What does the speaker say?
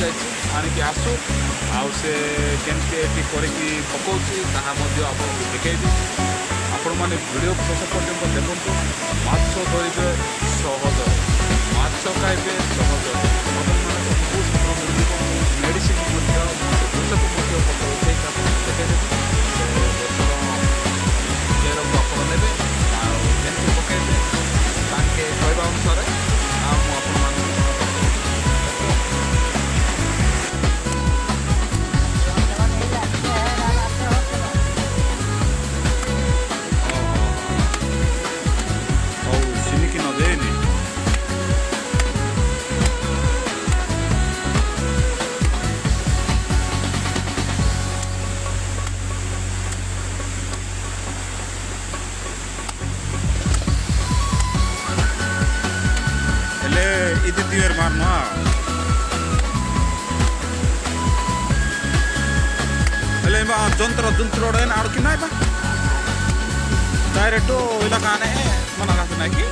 ଯାଇଛି ଆଣିକି ଆସୁ ଆଉ ସେ କେମିତି ଏଠି କରିକି ପକାଉଛି ତାହା ମଧ୍ୟ ଆପଣଙ୍କୁ ଦେଖେଇବି। ଆପଣମାନେ ଭିଡ଼ିଓ ଶେଷ ପର୍ଯ୍ୟନ୍ତ ଦେଖନ୍ତୁ। ମାଛ ଧରିବେ ସହଜରେ, ମାଛ ଖାଇବେ ସହଜରେ, ଆପଣମାନଙ୍କୁ ବହୁତ ଭଲ ମିଳିବ। ମେଡ଼ିସିନ ମଧ୍ୟ ଗଛକୁ ମଧ୍ୟ ଫଟୋ ଉଠେଇକି ଆପଣଙ୍କୁ ଦେଖେଇଦେବି। ସେ ଗଛର ଚେରକୁ ଆପଣ ନେବେ ଆଉ କେମିତି ପକାଇବେ ତାଙ୍କେ କହିବା ଅନୁସାରେ ଆଉ ମୁଁ ଆପଣମାନଙ୍କୁ ହଉ ସିନିକି ନ ଦେଇନି। ହେଲେ ଇଦି ଦିବେର ମାରମା ହେଲେ ଯନ୍ତ୍ରଟା ଆଡ଼ୁ କି ନାଇଁ ବା ଡାଇରେକ୍ଟ ଇଲାକାନେ ମନା କାସ ନାଇଁ କି